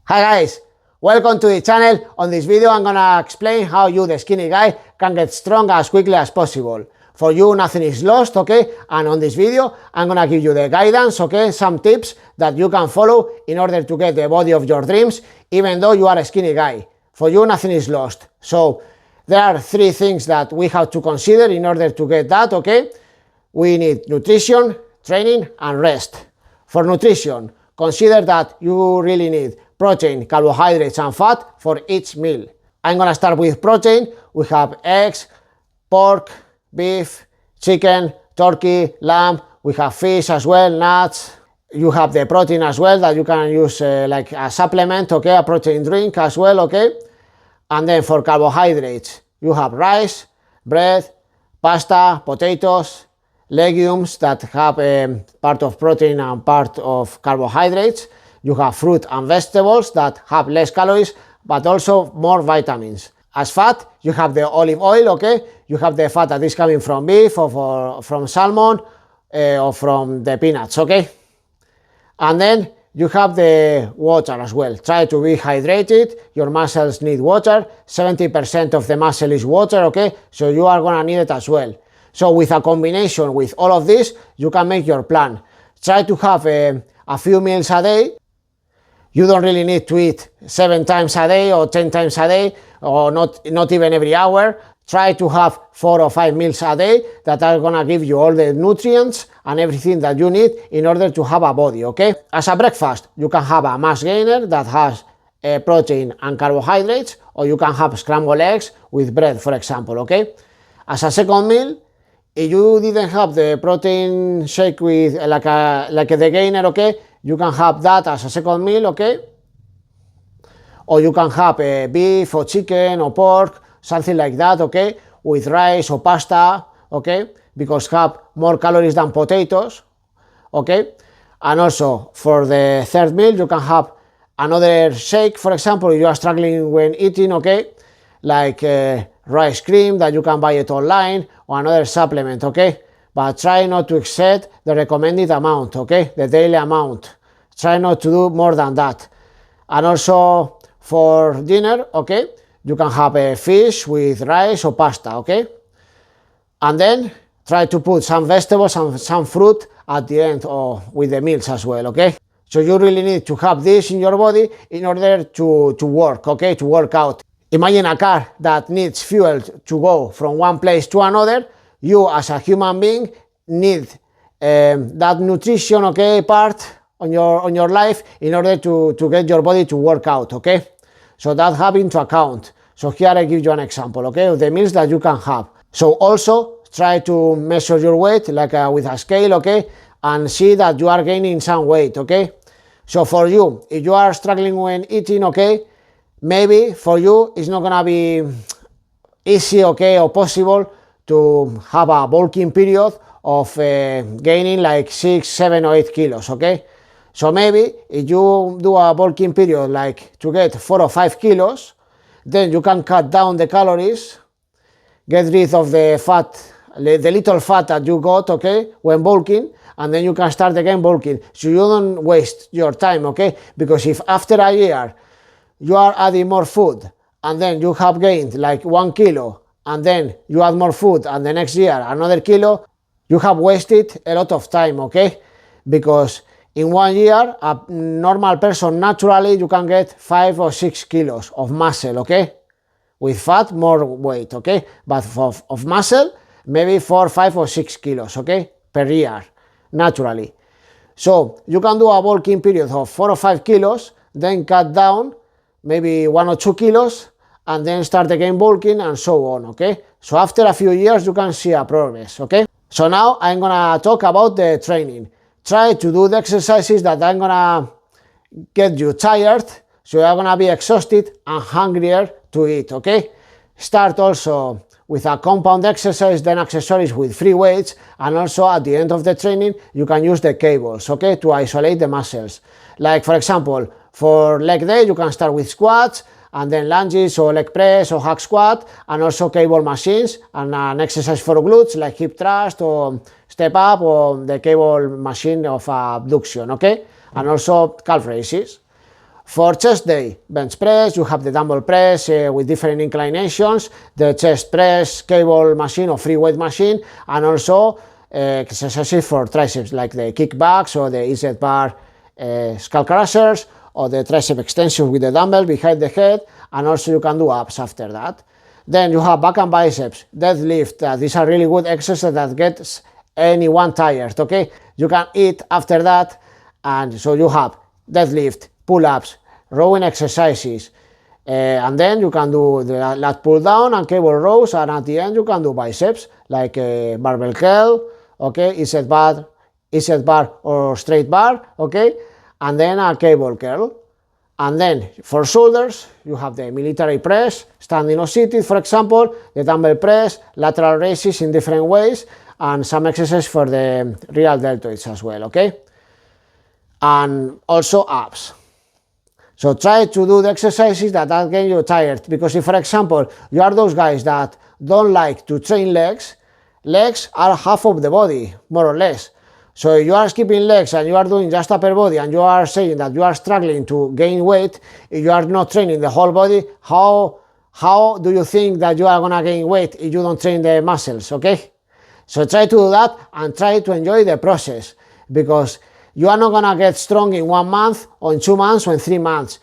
Hi guys, welcome to the channel. On this video I'm gonna explain how you, the skinny guy, can get strong as quickly as possible. For you nothing is lost, okay? And on this video I'm gonna give you the guidance, okay? Some tips that you can follow in order to get the body of your dreams, even though you are a skinny guy. For you nothing is lost. So there are three things that we have to consider in order to get that, okay? We need nutrition, training and rest. For nutrition, consider that you really need protein, carbohydrates and fat for each meal. I'm gonna start with protein. We have eggs, pork, beef, chicken, turkey, lamb. We have fish as well, nuts. You have the protein as well that you can use like a supplement, okay, a protein drink as well, okay. And then for carbohydrates, you have rice, bread, pasta, potatoes, legumes that have part of protein and part of carbohydrates. You have fruit and vegetables that have less calories but also more vitamins. As fat, you have the olive oil, okay? You have the fat that is coming from beef or from salmon or from the peanuts, okay? And then you have the water as well. Try to be hydrated. Your muscles need water. 70% of the muscle is water, okay? So you are gonna need it as well. So with a combination with all of this, you can make your plan. Try to have a few meals a day. You don't really need to eat 7 times a day or 10 times a day or not even every hour. Try to have 4 or 5 meals a day that are gonna give you all the nutrients and everything that you need in order to have a body, okay? As a breakfast, you can have a mass gainer that has protein and carbohydrates, or you can have scrambled eggs with bread, for example, okay? As a second meal, if you didn't have the protein shake with like the gainer, okay, you can have that as a second meal, okay? Or you can have beef or chicken or pork, something like that, okay? With rice or pasta, okay? Because have more calories than potatoes, okay? And also for the third meal, you can have another shake, for example, if you are struggling when eating, okay? Like rice cream that you can buy it online, or another supplement, okay? But try not to exceed the recommended amount, okay? The daily amount. Try not to do more than that. And also for dinner, okay? You can have a fish with rice or pasta, okay? And then try to put some vegetables and some fruit at the end or with the meals as well, okay? So you really need to have this in your body in order to work, okay? To work out. Imagine a car that needs fuel to go from one place to another. You as a human being need that nutrition, okay, part on your life in order to get your body to work out, okay? So that have into account. So here I give you an example, okay, of the meals that you can have. So also try to measure your weight like with a scale, okay, and see that you are gaining some weight, okay? So for you, if you are struggling when eating, okay, maybe for you it's not gonna be easy, okay, or possible to have a bulking period of gaining like 6, 7 or 8 kilos, okay? So maybe if you do a bulking period like to get 4 or 5 kilos, then you can cut down the calories, get rid of the fat, the little fat that you got, okay, when bulking, and then you can start again bulking. So you don't waste your time, okay? Because if after a year you are adding more food and then you have gained like 1 kilo and then you add more food and the next year another kilo, you have wasted a lot of time, okay? Because in 1 year, a normal person naturally you can get 5 or 6 kilos of muscle, okay? With fat, more weight, okay? But of muscle, maybe 4, 5 or 6 kilos, okay? Per year, naturally. So you can do a bulking period of 4 or 5 kilos, then cut down maybe 1 or 2 kilos, and then start again bulking and so on, okay? So after a few years, you can see a progress, okay? So now I'm gonna talk about the training. Try to do the exercises that I'm gonna get you tired, so you're gonna be exhausted and hungrier to eat, okay? Start also with a compound exercise, then accessories with free weights, and also at the end of the training, you can use the cables, okay, to isolate the muscles. Like for example, for leg day, you can start with squats, and then lunges or leg press or hack squat, and also cable machines, and an exercise for glutes like hip thrust or step up or the cable machine of abduction, okay? And also calf raises. For chest day, bench press, you have the dumbbell press with different inclinations, the chest press, cable machine or free weight machine, and also exercises for triceps like the kickbacks or the EZ bar skull crushers or the tricep extensions with the dumbbell behind the head, and also you can do abs after that. Then you have back and biceps, deadlift. These are really good exercises that gets anyone tired, okay? You can eat after that, and so you have deadlift, pull-ups, rowing exercises, and then you can do the lat pull down and cable rows, and at the end you can do biceps like barbell curl, okay, EZ bar or straight bar, okay, and then a cable curl. And then for shoulders, you have the military press, standing or seated, for example, the dumbbell press, lateral raises in different ways, and some exercises for the real deltoids as well, okay? And also abs. So try to do the exercises that get you tired, because if, for example, you are those guys that don't like to train legs, legs are half of the body, more or less. So if you are skipping legs and you are doing just upper body and you are saying that you are struggling to gain weight, if you are not training the whole body, how do you think that you are going to gain weight if you don't train the muscles, okay? So try to do that and try to enjoy the process, because you are not going to get strong in 1 month or in 2 months or in 3 months.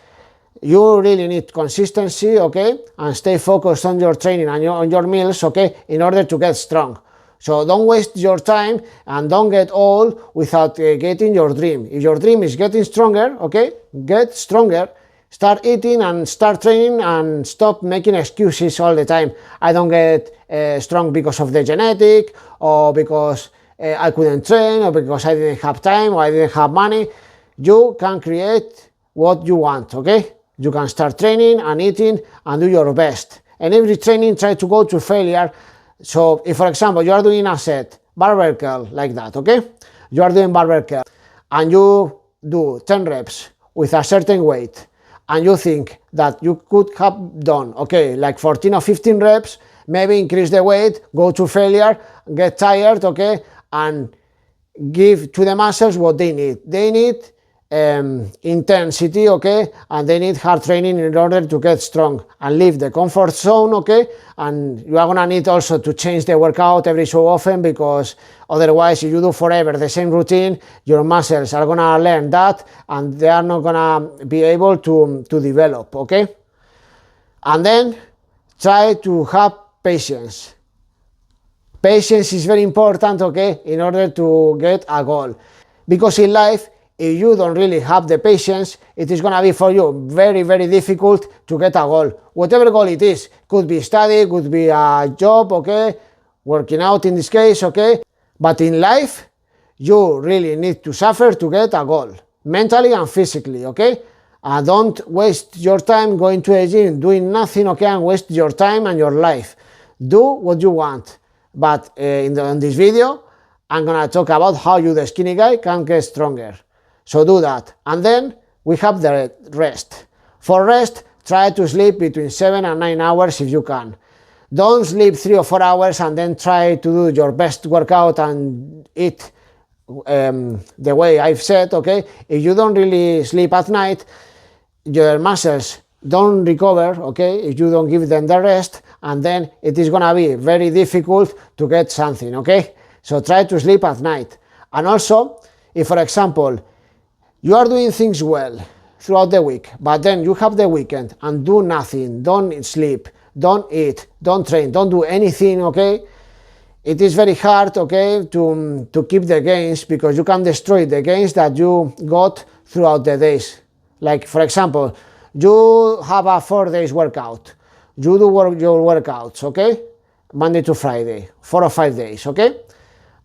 You really need consistency, okay? And stay focused on your training and on your meals, okay? In order to get strong. So don't waste your time and don't get old without getting your dream. If your dream is getting stronger, okay, get stronger. Start eating and start training and stop making excuses all the time. I don't get strong because of the genetic, or because I couldn't train, or because I didn't have time, or I didn't have money. You can create what you want, okay? You can start training and eating and do your best. And every training, try to go to failure. So if, for example, you are doing a set, barbell curl, like that, okay? You are doing barbell curl, and you do 10 reps with a certain weight, and you think that you could have done, okay, like 14 or 15 reps, maybe increase the weight, go to failure, get tired, okay, and give to the muscles what they need. They need intensity, okay, and they need hard training in order to get strong and leave the comfort zone, okay? And you are gonna need also to change the workout every so often, because otherwise, if you do forever the same routine, your muscles are gonna learn that and they are not gonna be able to develop, okay? And then try to have patience. Patience is very important, okay, in order to get a goal, because in life, if you don't really have the patience, it is going to be for you very, very difficult to get a goal. Whatever goal it is, could be study, could be a job, okay, working out in this case, okay, but in life, you really need to suffer to get a goal, mentally and physically, okay? Don't waste your time going to a gym, doing nothing, okay, and waste your time and your life. Do what you want. But in this video, I'm going to talk about how you, the skinny guy, can get stronger. So do that. And then we have the rest. For rest, try to sleep between 7 and 9 hours if you can. Don't sleep 3 or 4 hours and then try to do your best workout and eat the way I've said, okay? If you don't really sleep at night, your muscles don't recover, okay, if you don't give them the rest, and then it is gonna be very difficult to get something, okay? So try to sleep at night. And also, if, for example, you are doing things well throughout the week, but then you have the weekend and do nothing, don't sleep, don't eat, don't train, don't do anything, okay? It is very hard, okay, to keep the gains, because you can destroy the gains that you got throughout the days. Like, for example, you have a 4 days workout. You do your workouts, okay? Monday to Friday, 4 or 5 days, okay?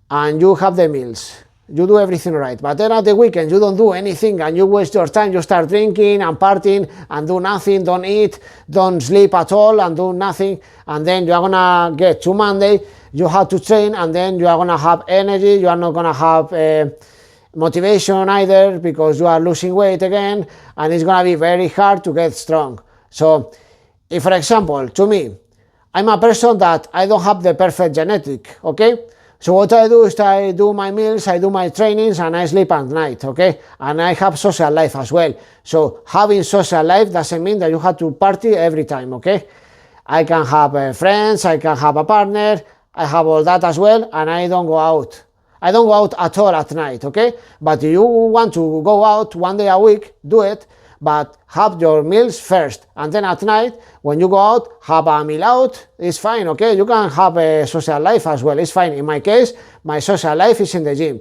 And you have the meals. You do everything right. But then at the weekend, you don't do anything and you waste your time. You start drinking and partying and do nothing, don't eat, don't sleep at all and do nothing. And then you are going to get to Monday, you have to train, and then you are going to have energy. You are not going to have motivation either, because you are losing weight again, and it's going to be very hard to get strong. So if, for example, to me, I'm a person that I don't have the perfect genetic, okay? So what I do is I do my meals, I do my trainings, and I sleep at night, okay? And I have social life as well. So having social life doesn't mean that you have to party every time, okay? I can have friends, I can have a partner, I have all that as well, and I don't go out. I don't go out at all at night, okay? But if you want to go out one day a week, do it, but have your meals first, and then at night, when you go out, have a meal out, it's fine, okay? You can have a social life as well, it's fine. In my case, my social life is in the gym.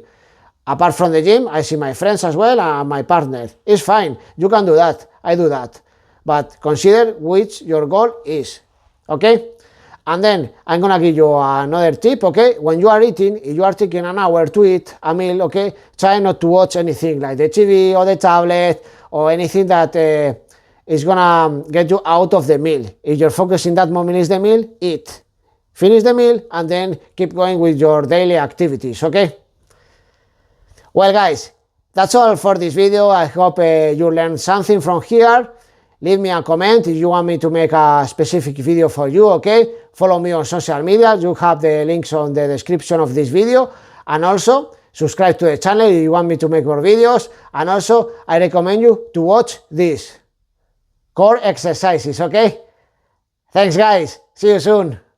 Apart from the gym, I see my friends as well and my partner. It's fine, you can do that, I do that. But consider which your goal is, okay? And then I'm gonna give you another tip, okay? When you are eating, if you are taking an hour to eat a meal, okay, try not to watch anything like the TV or the tablet or anything that is gonna get you out of the meal. If your focus in that moment is the meal, eat. Finish the meal and then keep going with your daily activities, okay? Well guys, that's all for this video. I hope you learned something from here. Leave me a comment if you want me to make a specific video for you, okay? Follow me on social media. You have the links on the description of this video. And also, subscribe to the channel if you want me to make more videos. And also, I recommend you to watch these core exercises, okay? Thanks guys. See you soon.